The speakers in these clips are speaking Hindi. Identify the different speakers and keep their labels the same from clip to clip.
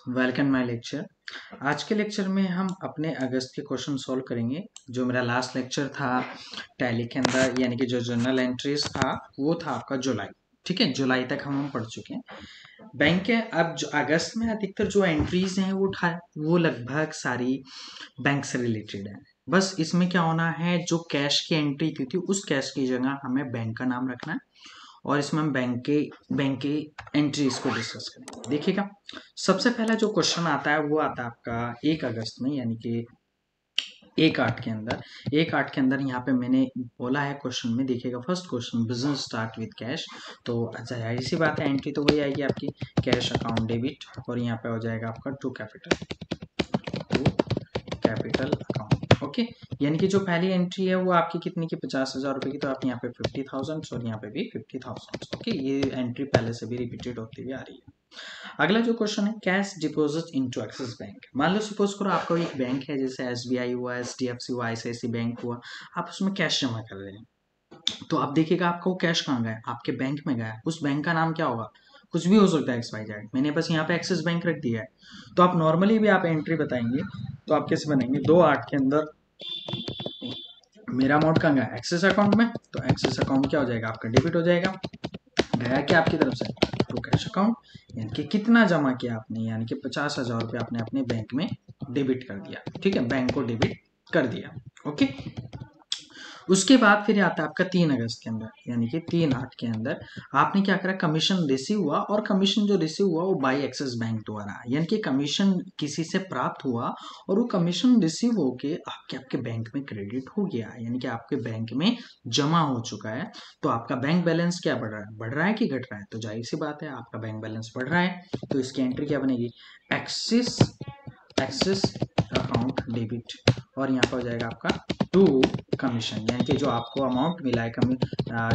Speaker 1: Welcome my lecture. आज के लेक्चर में हम अपने अगस्त के क्वेश्चन सॉल्व करेंगे। जो मेरा लास्ट लेक्चर था टैली के अंदर, यानी कि जो जर्नल एंट्रीज था वो था आपका जुलाई। ठीक है, जुलाई तक हम पढ़ चुके हैं। बैंक के अब जो अगस्त में अधिकतर जो एंट्रीज हैं वो लगभग सारी बैंक से रिलेटेड है। बस इसमें क्या होना है, जो कैश की एंट्री थी उस कैश की जगह हमें बैंक का नाम रखना है और इसमें हम बैंक के एंट्रीज को डिस्कस करेंगे। देखिएगा, सबसे पहला जो क्वेश्चन आता है वो आता है आपका 1 अगस्त में, यानी कि 1/8 के अंदर यहाँ पे मैंने बोला है क्वेश्चन में। देखिएगा, first question, business start with cash. तो जाहिर सी बात है, एंट्री तो वही आएगी आपकी कैश अकाउंट डेबिट, और यहाँ पे हो जाएगा आपका टू कैपिटल अकाउंट। ओके, यानी कि जो पहली एंट्री है वो आपकी कितनी की, 50,000 रुपए की, तो आप यहाँ पे 50,000 और यहाँ पे भी 50,000। ओके, ये एंट्री पहले से भी रिपीटेड होती हुई आ रही है। अगला जो क्वेश्चन है, cash deposit into axis bank. मान लो सपोज करो आपका एक बैंक है, जैसे एसबीआई हुआ, एचडीएफसी हुआ, आईसीआईसी बैंक हुआ, आप उसमें कैश जमा कर रहे हैं। तो आप देखिएगा आपका वो कैश कहाँ गया, आपके बैंक में गया। उस बैंक का नाम क्या होगा, कुछ भी हो सकता है, XYZ। मैंने बस यहाँ पे एक्सिस बैंक रख दिया है। तो आप नॉर्मली भी आप एंट्री बताएंगे तो आप कैसे बनाएंगे, 2/8 के अंदर मेरा अमाउंट कहाँ गया, एक्सिस अकाउंट में। तो एक्सिस अकाउंट क्या हो जाएगा आपका, डेबिट हो जाएगा। गया क्या आपकी तरफ से, टू कैश अकाउंट, यानी कि कितना जमा किया आपने, यानी कि 50,000 रुपये आपने अपने बैंक में डेबिट कर दिया। ठीक है, बैंक को डेबिट कर दिया। ओके, उसके बाद फिर आता है आपका 3 अगस्त के अंदर, यानी कि 3/8 के अंदर आपने क्या करा, कमीशन रिसीव हुआ, और कमीशन जो रिसीव हुआ वो बाई एक्सिस बैंक द्वारा, यानी कि कमीशन किसी से प्राप्त हुआ और वो कमीशन रिसीव होके आपके आपके बैंक में क्रेडिट हो गया, यानी कि आपके बैंक में जमा हो चुका है। तो आपका बैंक बैलेंस क्या बढ़ रहा है कि घट रहा है, तो जाहिर सी बात है आपका बैंक बैलेंस बढ़ रहा है। तो इसकी एंट्री क्या बनेगी, एक्सिस एक्सिस अकाउंट डेबिट, और यहाँ पर हो जाएगा आपका टू कमीशन, यानी कि जो आपको अमाउंट मिला है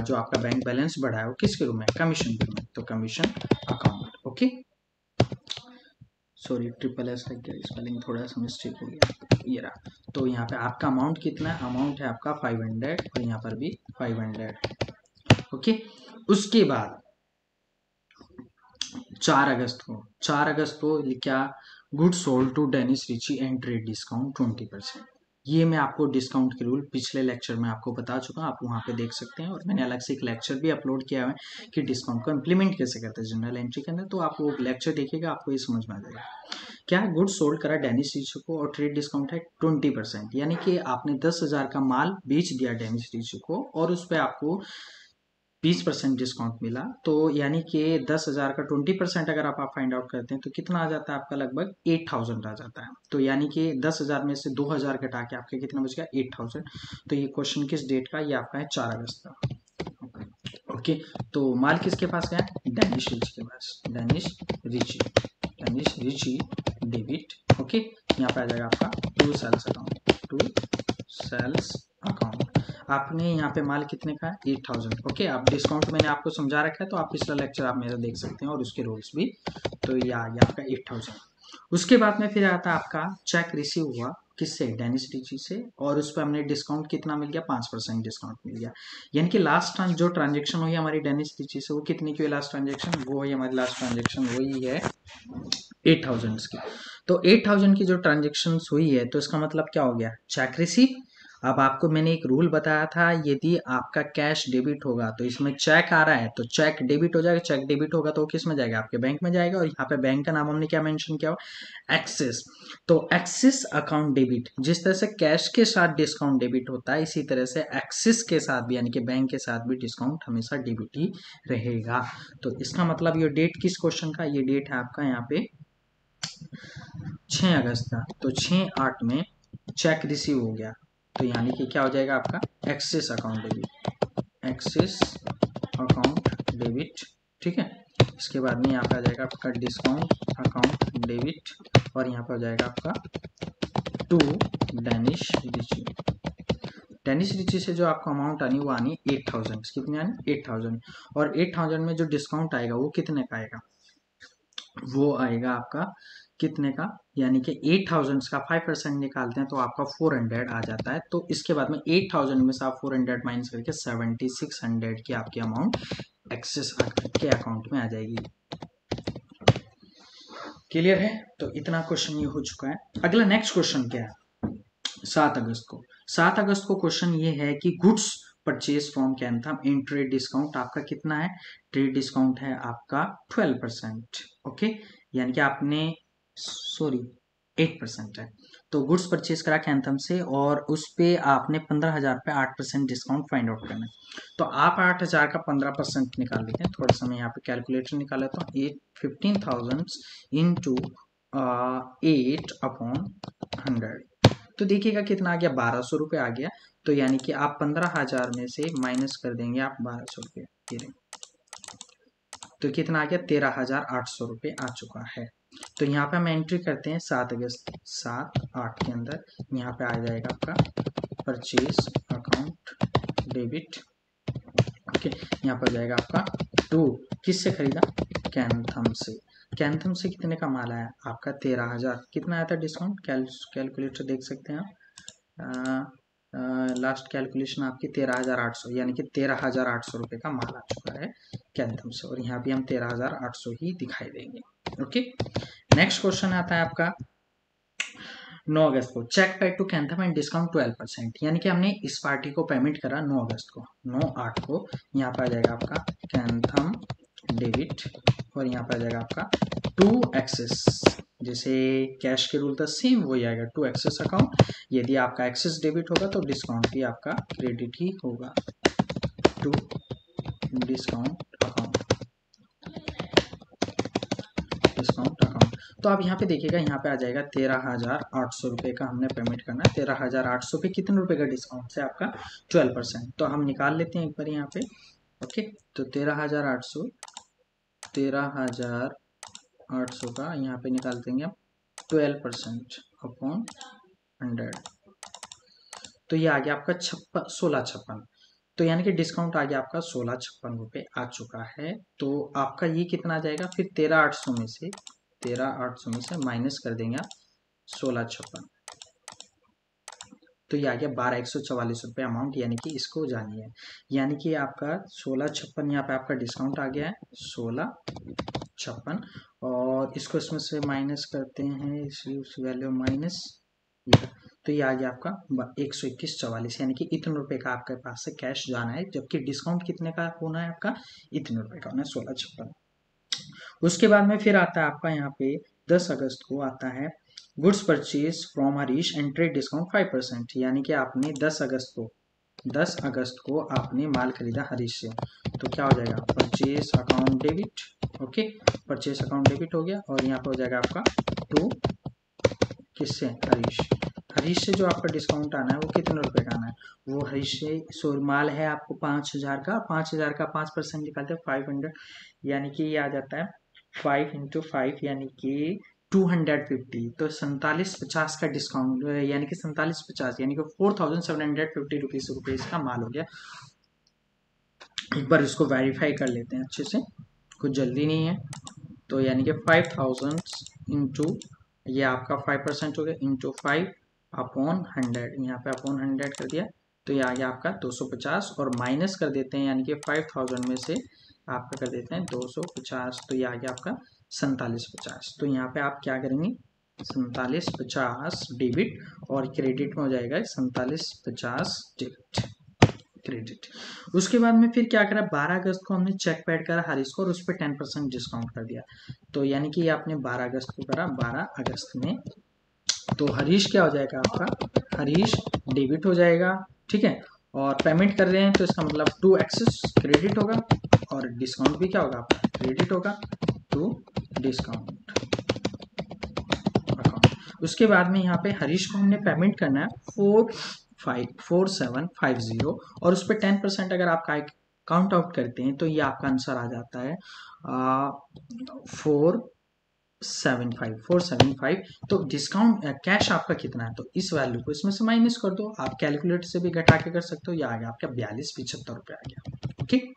Speaker 1: जो आपका बैंक बैलेंस बढ़ा है वो किसके रूप में, कमीशन के रूप में, तो commission account. Okay, sorry triple S लग गया, स्पेलिंग थोड़ा सा मिस्टेक हो गया, ये रहा। तो यहाँ पे आपका अमाउंट कितना है, अमाउंट है आपका 500, और यहाँ पर भी 500। ओके, उसके बाद 4 अगस्त को क्या, good sold to Dennis Ritchie and trade discount 20%। ये मैं आपको डिस्काउंट के रूल पिछले लेक्चर में आपको बता चुका हूँ, आप वहाँ पे देख सकते हैं, और मैंने अलग से एक लेक्चर भी अपलोड किया है कि डिस्काउंट को इम्प्लीमेंट कैसे करते हैं जनरल एंट्री के अंदर। तो आप वो लेक्चर देखिएगा, आपको ये समझ में आ जाएगा। क्या, गुड सोल्ड करा डेनिस रिची को और ट्रेड डिस्काउंट है 20%, यानी कि आपने 10,000 का माल बेच दिया डेनिस रिची को और उस पर आपको 20% डिस्काउंट मिला। तो यानी कि 10,000 का 20% अगर आप फाइंड आउट करते हैं तो कितना आ जाता है आपका, लगभग 8,000 आ जाता है। तो यानी कि 10,000 में से 2,000 घटा के आपके कितना बच गया, 8,000। तो ये क्वेश्चन किस डेट का, ये आपका है 4 अगस्त का। ओके, तो माल किसके पास गया, डेनिश रिची के पास, डेनिश रिची डेबिट। ओके, यहाँ पे आ जाएगा आपका टू सेल्स अकाउंट। आपने यहाँ पे माल कितने का है, 8,000। ओके, आप डिस्काउंट मैंने आपको समझा रखा है, तो आप पिछला लेक्चर आप मेरा देख सकते हैं और उसके रूल्स भी। तो ये आ गया आपका 8,000। उसके बाद में फिर आता है आपका चेक रिसीव हुआ, किससे, डेनिस रिची से, और उस पर हमने डिस्काउंट कितना मिल गया, 5% डिस्काउंट मिल गया। यानी कि लास्ट जो ट्रांजेक्शन हुई हमारी डेनिस रिची से, वो कितनी की हुई लास्ट ट्रांजेक्शन, वो हुई हमारी लास्ट ट्रांजेक्शन वही है 8,000 की। तो 8,000 की जो ट्रांजेक्शन हुई है, तो इसका मतलब क्या हो गया, चेक रिसीव। अब आपको मैंने एक रूल बताया था, यदि आपका कैश डेबिट होगा तो इसमें चेक आ रहा है तो चेक डेबिट हो जाएगा। चेक डेबिट होगा तो वो किस में जाएगा, आपके बैंक में जाएगा, और यहाँ पे बैंक का नाम हमने क्या मेंशन किया हो, एक्सिस। तो एक्सिस अकाउंट डेबिट, जिस तरह से कैश के साथ डिस्काउंट डेबिट होता है, इसी तरह से एक्सिस के साथ भी, यानी कि बैंक के साथ भी डिस्काउंट हमेशा डेबिट ही रहेगा। तो इसका मतलब ये डेट किस क्वेश्चन का, ये डेट है आपका यहाँ पे 6 अगस्त का। तो 6/8 में चेक रिसीव हो गया, तो यानी कि क्या हो जाएगा आपका, axis account debit, axis account debit. ठीक है, इसके बाद में यहाँ पे आ जाएगा आपका डिस्काउंट अकाउंट डेबिट, और यहाँ पे हो जाएगा आपका to Dennis Ritchie. Dennis Ritchie से जो आपको अमाउंट आनी वो आनी 8,000, कितनी आनी 8,000, और 8,000 में जो डिस्काउंट आएगा वो कितने का आएगा, वो आएगा आपका कितने का, यानी कि 8,000 का 5% निकालते हैं तो आपका 400 आ जाता है। तो इसके बाद में 8,000 में से आप 400 माइनस करके 7,600 की आपकी अमाउंट एक्सिस के अकाउंट में आ जाएगी। क्लियर है? तो इतना क्वेश्चन ये हो चुका है। अगला नेक्स्ट क्वेश्चन क्या है? 7 अगस्त को 7 अगस्त को क्वेश्चन ये है कि गुड्स परचेज फ्रॉम कैंथम इन ट्रेड डिस्काउंट आपका कितना है? ट्रेड डिस्काउंट है आपका 12%। ओके, यानी कि आपने सॉरी 8% है। तो गुड्स परचेज करा कैंथम से और उस पे आपने 15,000 पे 8% डिस्काउंट फाइंड आउट करना है। तो आप 8,000 का 15% निकाल देते हैं। थोड़ा सा मैं यहाँ पे कैलकुलेटर निकाल लेता हूँ। 15,000 इंटू 8/100, तो देखिएगा कितना आ गया, 1200 रुपये आ गया। तो यानी कि आप 15,000 में से माइनस कर देंगे आप 1200 रुपये, तो कितना आ गया, 13,800 रुपये आ चुका है। तो यहाँ पे हम एंट्री करते हैं 7 अगस्त 7/8 के अंदर। यहाँ पे आ जाएगा आपका परचेज अकाउंट डेबिट। ओके, यहाँ पर जाएगा आपका 2, किससे खरीदा? कैंथम से। कैंथम से कितने का माल आया आपका? 13,000। कितना आया था डिस्काउंट? कैलकुलेटर देख सकते हैं आप। लास्ट कैलकुलेशन आपकी 13,800, यानी कि 13,800 रुपये का माल आ चुका है कैंथम से, और यहाँ भी हम 13,800 ही दिखाई देंगे। ओके, नेक्स्ट क्वेश्चन आता है आपका 9 अगस्त को। चेक पेड टू कैंथम एंड डिस्काउंट 12%, यानी कि हमने इस पार्टी को पेमेंट करा 9 अगस्त को, 9/8 को। यहाँ पर आ जाएगा आपका कैंथम डेबिट, और यहाँ पर आ जाएगा आपका टू एक्सेस, जैसे कैश के रूल था सेम वही आएगा, टू एक्सेस अकाउंट। यदि आपका एक्सेस डेबिट होगा तो डिस्काउंट भी आपका क्रेडिट ही होगा, to discount account, discount account. तो आप यहाँ पे देखिएगा, यहाँ पे आ जाएगा 13,800 रुपये का हमने पेमेंट करना है। 13,800 पे कितने रुपए का डिस्काउंट से आपका 12%, तो हम निकाल लेते हैं एक बार यहाँ पे। ओके, तो 13,800 का यहाँ पे निकाल देंगे हम 12% अपॉन 100, तो ये आ गया आपका 1656। तो यानी कि डिस्काउंट आ गया आपका 1656 रुपये आ चुका है। तो आपका ये कितना आ जाएगा फिर? 13,800 में से माइनस कर देंगे आप 1656, तो ये आ गया 12,144 रुपये अमाउंट, यानी कि इसको जानिए। यानी कि आपका 1656 यहाँ पे आपका डिस्काउंट आ गया है 1656, और इसको इसमें से माइनस करते हैं, इस वैल्यू माइनस, तो ये आ गया आपका 121.44, यानी कि इतने रुपए का आपके पास से कैश जाना है, जबकि डिस्काउंट कितने का होना है आपका? इतने रुपए का होना है, 1656। उसके बाद में फिर आता है आपका यहाँ पे 10 अगस्त को आता है goods purchase from Harish and trade discount 5%, यानी कि आपने 10 अगस्त को आपने माल खरीदा हरीश से, तो क्या हो जाएगा? Purchase account debit. Okay, purchase account debit हो गया, और यहाँ पे हो जाएगा आपका टू, किससे? हरीश से जो आपका डिस्काउंट आना है वो कितने रुपए का आना है? वो हरीश से माल है आपको 5,000 का, 5,000 का 5% निकालते हैं 500, यानी कि ये आ जाता है 5 × 5, यानी कि 250, तो 4750 का डिस्काउंट, यानी कि 4750, यानी कि 4,750 रुपीज का माल हो गया। एक बार इसको वेरीफाई कर लेते हैं अच्छे से, कुछ जल्दी नहीं है। तो यानी कि 5,000 इंटू, ये आपका 5% हो गया, इंटू 5 अपॉन 100, यहाँ पे अपॉन 100 कर दिया, तो ये आ गया आपका 250, और माइनस कर देते हैं, यानी कि 5,000 में से आपका कर देते हैं 250, तो ये आ गया आपका 4750। तो यहाँ पे आप क्या करेंगे? 4750 डेबिट, और क्रेडिट में हो जाएगा 4750 डेबिट, क्रेडिट। उसके बाद में फिर क्या करा, 12 अगस्त को हमने चेक पैड करा हरीश को, और उस पर 10% डिस्काउंट कर दिया। तो यानी कि आपने 12 अगस्त को करा, 12 अगस्त में, तो हरीश क्या हो जाएगा आपका? हरीश डेबिट हो जाएगा, ठीक है, और पेमेंट कर रहे हैं तो इसका मतलब 2 एक्सेस क्रेडिट होगा, और डिस्काउंट भी क्या होगा आपका? क्रेडिट होगा, टू डिस्काउंट अकाउंट। उसके बाद में यहाँ पे हरीश को हमने पेमेंट करना है 4750, और उस पर 10% अगर आप काउंट आउट करते हैं तो ये आपका आंसर आ जाता है 475। तो डिस्काउंट कैश आपका कितना है? तो इस वैल्यू को इसमें से माइनस कर दो, आप कैलकुलेटर से भी घटा के कर सकते हो, ये आ गया आपका 4275 रुपये आ गया। ठीक,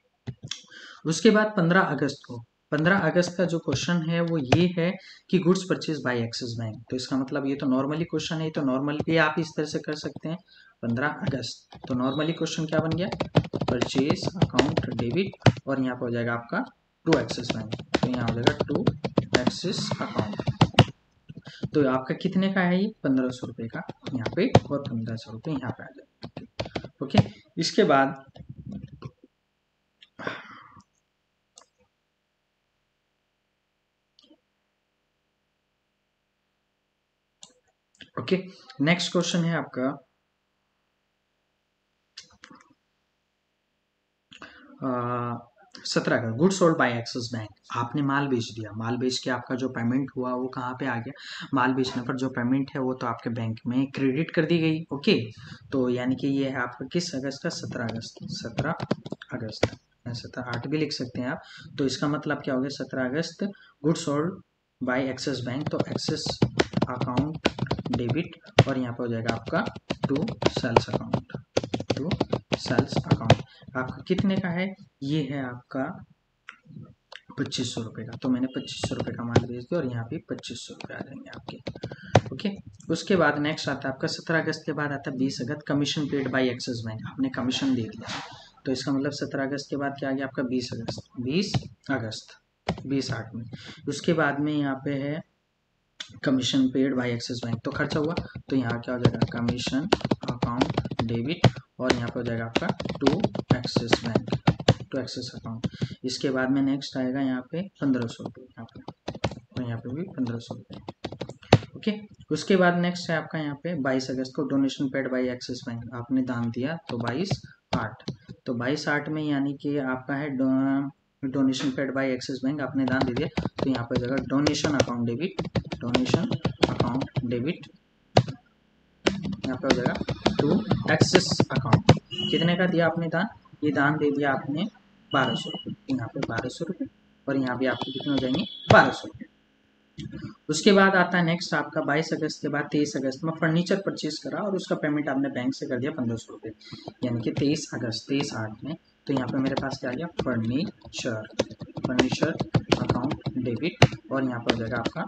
Speaker 1: उसके बाद 15 अगस्त का जो क्वेश्चन है वो ये है कि goods purchase by Axis Bank. तो इसका मतलब ये तो नॉर्मली क्वेश्चन है, तो नॉर्मल भी आप इस तरह से कर सकते हैं। 15 अगस्त, तो नॉर्मली क्वेश्चन क्या बन गया? परचेज अकाउंट डेबिट, और यहाँ पर हो जाएगा आपका टू एक्सिस बैंक, तो यहाँ हो जाएगा टू एक्सिस अकाउंट। तो आपका कितने का है ये 1500 रुपये का यहाँ पे, और 1500 रुपये यहाँ पे आ जाए। ओके, इसके बाद ओके, नेक्स्ट क्वेश्चन है आपका 17 का, good sold by Axis bank. आपने माल बेच दिया, माल बेच के आपका जो पेमेंट हुआ वो कहाँ पे आ गया, माल बेचने पर जो पेमेंट है वो तो आपके बैंक में क्रेडिट कर दी गई। ओके, तो यानी कि ये है आपका किस अगस्त का, 17 अगस्त, 17 अगस्त, 8 भी लिख सकते हैं आप। तो इसका मतलब क्या हो गया, 17 August good sold by Axis Bank, तो एक्सिस अकाउंट डेबिट, और यहाँ पे हो जाएगा आपका to sales account, to sales account. आपका कितने का है, ये है आपका 2500 रुपये का। तो मैंने 2500 रुपये का माल बेच दिया और यहाँ पे 2500 रुपये आ जाएंगे आपके। ओके, उसके बाद नेक्स्ट आता है आपका 17 अगस्त के बाद आता है 20 August, commission paid by Axis bank. आपने कमीशन दे दिया, तो इसका मतलब 17 अगस्त के बाद क्या आ गया आपका 20 अगस्त, 20 अगस्त 20/8 में। उसके बाद में यहाँ पे है commission paid by Axis Bank, तो खर्चा हुआ, तो यहाँ क्या हो जाएगा, कमीशन अकाउंट डेबिट, और यहाँ पे हो जाएगा आपका to Axis bank, to Axis account. इसके बाद में नेक्स्ट आएगा यहाँ पे 1500 रुपये, यहाँ पे, और यहाँ पे भी 1500 रुपये। ओके, उसके बाद नेक्स्ट है आपका यहाँ पे 22 अगस्त को, donation paid by Axis bank. आपने दान दिया, तो 22/8, तो 22/8 में यानी कि आपका है donation paid by Axis bank, आपने दान दे दिया, तो यहाँ पे जगह donation account debit, donation account debit, यहाँ पे हो जाएगा टू एक्सिस अकाउंट। कितने का दिया आपने दान, ये दान दे दिया आपने 1200 रुपये, यहाँ पे 1200 रुपये, और यहाँ भी आपके कितने हो जाएंगे 1200 रुपये। उसके बाद आता है नेक्स्ट आपका 22 अगस्त के बाद 23 अगस्त में फर्नीचर परचेज करा और उसका पेमेंट आपने बैंक से कर दिया 1500 रुपये, यानी कि 23 अगस्त 23/8 में। तो यहाँ पे मेरे पास क्या आ गया, फर्नीचर, फर्नीचर अकाउंट डेबिट, और यहाँ पर हो जाएगा आपका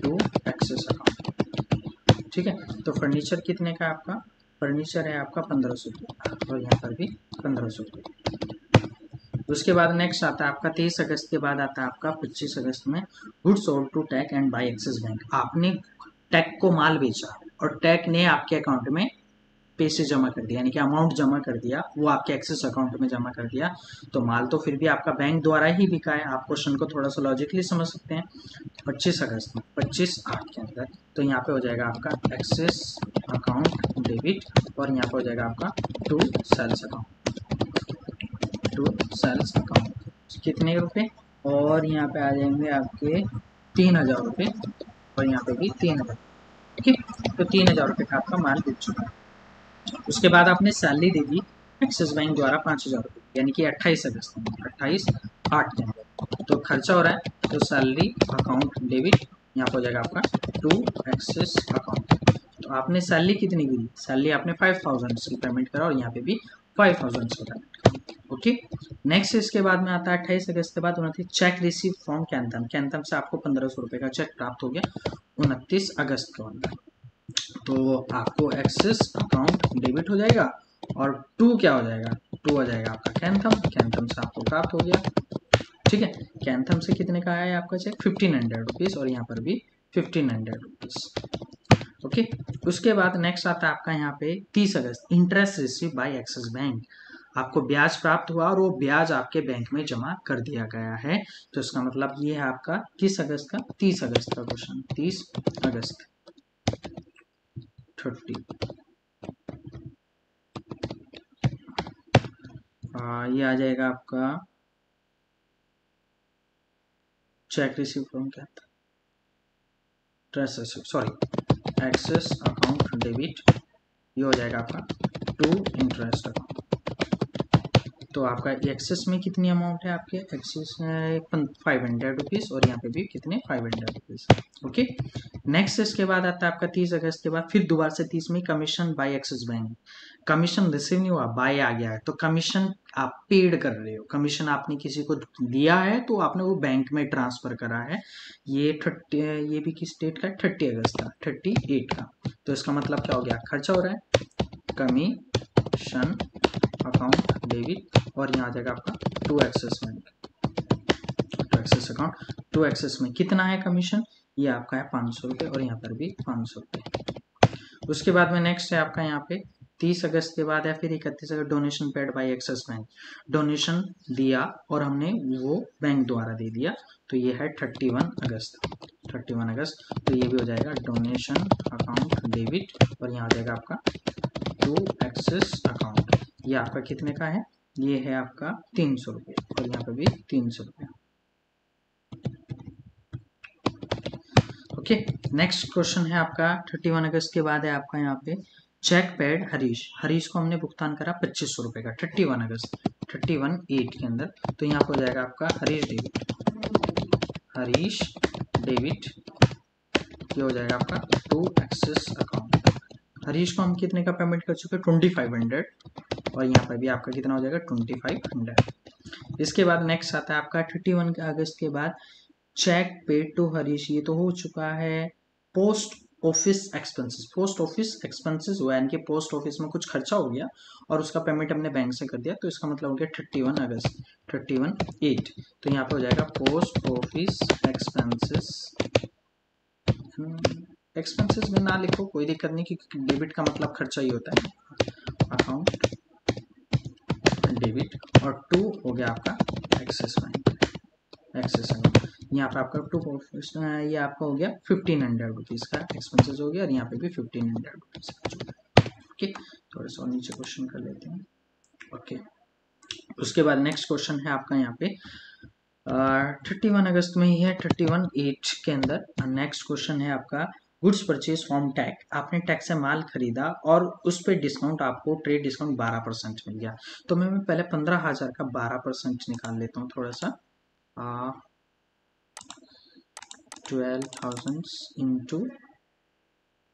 Speaker 1: टू एक्सिस अकाउंट। ठीक है, तो फर्नीचर कितने का आपका, फर्नीचर है आपका 1500 रुपये, और यहाँ पर भी 1500 रुपये। उसके बाद नेक्स्ट आता है आपका 23 अगस्त के बाद आता है आपका 25 अगस्त में, गुड सोल्ड टू टैक एंड बाय एक्सिस बैंक। आपने टैक को माल बेचा और टैक ने आपके अकाउंट में पैसे जमा कर दिया, यानी कि अमाउंट जमा कर दिया, वो आपके एक्सिस अकाउंट में जमा कर दिया। तो माल तो फिर भी आपका बैंक द्वारा ही बिका है। आप क्वेश्चन को थोड़ा सा लॉजिकली समझ सकते हैं। 25 अगस्त में 25/8 के अंदर, तो यहाँ पे हो जाएगा आपका एक्सिस अकाउंट डेबिट, और यहाँ पे हो जाएगा आपका to sales account, to sales account कितने रुपए, और यहाँ पे आ जाएंगे आपके 3000 रुपये, और यहाँ पे भी 3000। ठीक है, तो 3000 रुपये का आपका माल बिक चुका है। उसके बाद आपने सैलरी दे दी एक्सिस बैंक द्वारा 5000 रुपये, यानी कि 28 अगस्त में, 28/8 के अंदर। तो खर्चा हो रहा है, तो सैलरी अकाउंट डेबिट, यहाँ पर हो जाएगा आपका टू एक्सिस अकाउंट। तो आपने सैलरी कितनी दी, सैलरी आपने 5000 की पेमेंट करा, और यहाँ पे भी 5000 की पेमेंट करा। ओके, नेक्स्ट इसके बाद में आता है 28 अगस्त के बाद 29 चेक रिसीव फ्रॉम कैंथम। कैंथम से आपको 1500 रुपये का चेक प्राप्त हो गया 29 अगस्त के अंदर। तो आपको एक्सिस अकाउंट डेबिट हो जाएगा, और टू क्या हो जाएगा, टू हो जाएगा आपका कैंथम, कैंथम से आपको प्राप्त हो गया। ठीक है, कैंथम से कितने का आया आपका चेक, 1500 रुपीज़, और यहाँ पर भी 1500 रुपीज़। ओके, उसके बाद नेक्स्ट आता है आपका यहाँ पे 30 August, interest receive by Axis Bank. आपको ब्याज प्राप्त हुआ और वो ब्याज आपके बैंक में जमा कर दिया गया है। तो इसका मतलब ये है आपका किस अगस्त का, 30 अगस्त का क्वेश्चन, 30 अगस्त 30। ये आ जाएगा आपका चेक रिसीव फ्रॉम क्या था, trust receive, sorry, Axis account debit, ये हो जाएगा आपका टू इंटरेस्ट अकाउंट। तो आपका एक्सेस में कितनी अमाउंट है, आपके एक्सेस में 500 रुपीज़, और यहाँ पे भी कितने 500 रुपीज़। ओके, नेक्स्ट इसके बाद आता है आपका 30 अगस्त के बाद फिर दोबारा से 30 में commission by Axis bank. Commission receive नहीं हुआ, बाय आ गया है, तो कमीशन आप पेड कर रहे हो, कमीशन आपने किसी को दिया है तो आपने वो बैंक में ट्रांसफर करा है। ये 30, ये भी किस डेट का, 30 अगस्त का, 38 का। तो इसका मतलब क्या हो गया, खर्चा हो रहा है, कमीशन अकाउंट डेबिट, और यहाँ आ जाएगा आपका to Axis bank, to Axis account, to Axis में कितना है कमीशन, ये आपका है 500 रुपये और यहाँ पर भी 500 रुपये। उसके बाद में नेक्स्ट है आपका यहाँ पे 30 अगस्त के बाद या फिर 31 August donation paid by Axis Bank, donation दिया और हमने वो बैंक द्वारा दे दिया, तो ये है 31 अगस्त। 31 अगस्त तो ये भी हो जाएगा डोनेशन अकाउंट डेबिट और यहाँ हो जाएगा आपका टू एक्सिस अकाउंट। ये आपका कितने का है, ये है आपका 300 रुपये और यहाँ पे भी 300 रुपये। ओके, नेक्स्ट क्वेश्चन है आपका 31 अगस्त के बाद है आपका यहाँ पे चेक पेड हरीश। हरीश को हमने भुगतान करा 2500 रुपये का 31 अगस्त 31/8 के अंदर, तो यहाँ पे हो जाएगा आपका हरीश डेबिट ये हो जाएगा आपका टू एक्सिस अकाउंट। हरीश को हम कितने का पेमेंट कर चुके हैं 2500 और यहाँ पर भी आपका कितना हो जाएगा 2500। इसके बाद नेक्स्ट आता है आपका 31 अगस्त के बाद चेक पेड टू हरीश, ये तो हो चुका है post office expenses. Post office expenses हुआ यानी कि पोस्ट ऑफिस में कुछ खर्चा हो गया और उसका पेमेंट हमने बैंक से कर दिया, तो इसका मतलब हो गया 31 अगस्त 31/8, तो यहाँ पे हो जाएगा पोस्ट ऑफिस एक्सपेंसेस। एक्सपेंसेस में ना लिखो कोई दिक्कत नहीं, क्योंकि डेबिट का मतलब खर्चा ही होता है, अकाउंट डेबिट और टू हो गया आपका एक्सिस बैंक एक्सिस अकाउंट। यहाँ पे आपका टू ये आपका हो गया 1500 रुपीज़ का एक्सपेंसेस हो गया और यहाँ पे भी 1500 रुपीज़ का। ओके, थोड़ा सा नीचे क्वेश्चन कर लेते हैं। ओके, उसके बाद नेक्स्ट क्वेश्चन है आपका यहाँ पे 31 अगस्त में ही है 31/8 के अंदर। नेक्स्ट क्वेश्चन है आपका गुड्स परचेज फ्रॉम टैग। आपने टैग से माल खरीदा और उस पर डिस्काउंट आपको ट्रेड डिस्काउंट 12% मिल गया, तो मैं पहले 15,000 का 12% निकाल लेता हूँ थोड़ा सा। 12,000 इंटू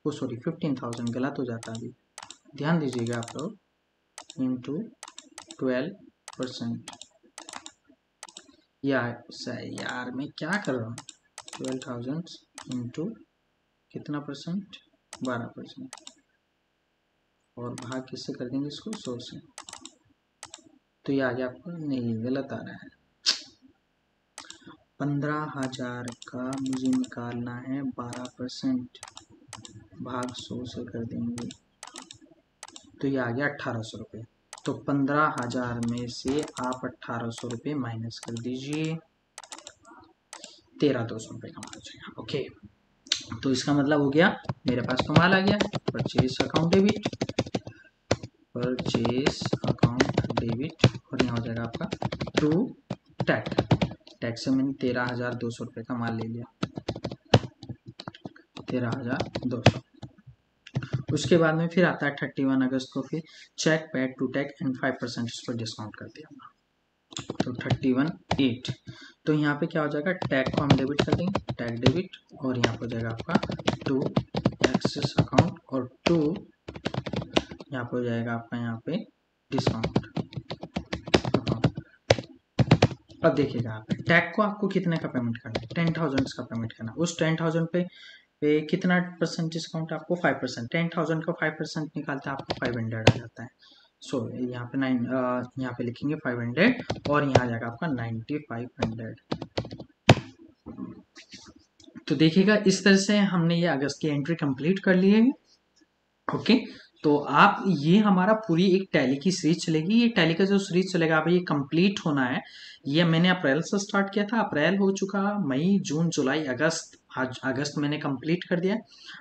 Speaker 1: 15,000 गलत हो जाता है अभी, ध्यान दीजिएगा आप लोग, इंटू 12%। यार मैं क्या कर रहा हूँ, 12,000 इंटू कितना परसेंट 12% और भाग किससे कर देंगे इसको 100 से, तो ये आ गया आपको, नहीं गलत आ रहा है। 15,000 का मुझे निकालना है 12% भाग 100 से कर देंगे, तो ये आ गया 1,800 रुपये। तो 15,000 में से आप 1,800 रुपये माइनस कर दीजिए, 13,200 रुपये का माल जाएगा। ओके, तो इसका मतलब हो गया मेरे पास तो माल आ गया परचेज अकाउंट डेबिट और यहाँ हो जाएगा आपका टू टैक्स से मैंने 13,200 रुपये का माल ले लिया, 13,200। उसके बाद में फिर आता है 31 अगस्त को फिर cheque paid to tag and 5% इस पर डिस्काउंट कर दिया, तो 31/8। तो यहाँ पे क्या हो जाएगा, टैग को हम डेबिट कर देंगे, टैग डेबिट और यहाँ पे हो जाएगा आपका टू एक्सिस अकाउंट और टू यहाँ पे हो जाएगा आपका यहाँ पे डिस्काउंट अकाउंट। अब देखिएगा आप टैग को आपको कितने का पेमेंट करना है, 10,000 का पेमेंट करना। उस 10,000 पे कितना परसेंट डिस्काउंट आपको 5%, 10,000 का 5% निकालते हैं आपको 500 आ जाता है। सो यहाँ पे यहाँ पे लिखेंगे 500 और यहाँ आ जाएगा आपका 9,500। तो देखिएगा इस तरह से हमने ये अगस्त की एंट्री कंप्लीट कर ली है। ओके, तो आप ये हमारा पूरी एक टैली की सीरीज चलेगी, ये टैली का जो सीरीज चलेगा आप ये कंप्लीट होना है। ये मैंने अप्रैल से स्टार्ट किया था, अप्रैल हो चुका, मई जून जुलाई अगस्त, आज अगस्त मैंने कंप्लीट कर दिया।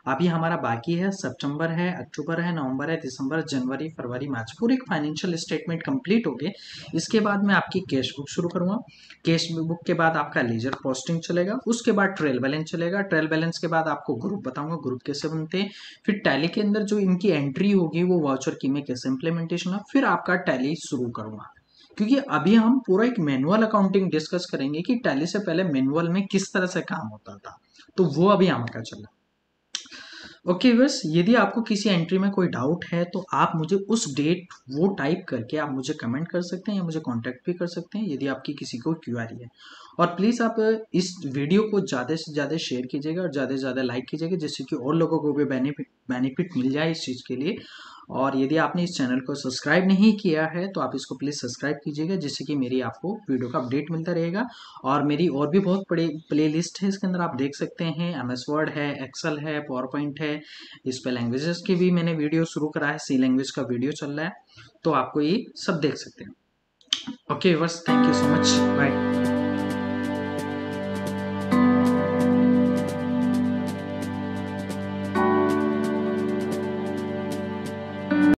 Speaker 1: अभी हमारा बाकी है सितंबर है, अक्टूबर है, नवंबर है, दिसंबर, जनवरी, फरवरी, मार्च, पूरी एक फाइनेंशियल स्टेटमेंट कंप्लीट हो गए। इसके बाद मैं आपकी कैश बुक शुरू करूंगा, कैश बुक के बाद आपका लेजर कॉस्टिंग चलेगा, उसके बाद ट्रेल बैलेंस चलेगा, ट्रेल बैलेंस के बाद आपको ग्रुप बताऊंगा ग्रुप कैसे बनते हैं, फिर टैली के अंदर जो इनकी एंट्री होगी वो वाउचर की में कैसे इंप्लीमेंटेशन हो, फिर आपका टैली शुरू करूंगा। क्योंकि अभी हम पूरा एक मैनुअल अकाउंटिंग डिस्कस करेंगे कि टैली से पहले मैनुअल में किस तरह से काम होता था, तो वो अभी हमारा चल रहा है। ओके बस, यदि आपको किसी एंट्री में कोई डाउट है तो आप मुझे उस डेट वो टाइप करके आप मुझे कमेंट कर सकते हैं या मुझे कांटेक्ट भी कर सकते हैं यदि आपकी किसी को क्वेरी है। और प्लीज़ आप इस वीडियो को ज़्यादा से ज़्यादा शेयर कीजिएगा और ज़्यादा से ज़्यादा लाइक कीजिएगा, जिससे कि और लोगों को भी बेनिफिट मिल जाए इस चीज़ के लिए। और यदि आपने इस चैनल को सब्सक्राइब नहीं किया है तो आप इसको प्लीज़ सब्सक्राइब कीजिएगा, जिससे कि मेरी आपको वीडियो का अपडेट मिलता रहेगा। और मेरी और भी बहुत बड़ी प्ले लिस्ट है, इसके अंदर आप देख सकते हैं MS वर्ड है, एक्सेल है, पावर पॉइंट है। इस पर लैंग्वेजेस की भी मैंने वीडियो शुरू करा है, सी लैंग्वेज का वीडियो चल रहा है, तो आपको ये सब देख सकते हैं। ओके बस, thank you so much, bye.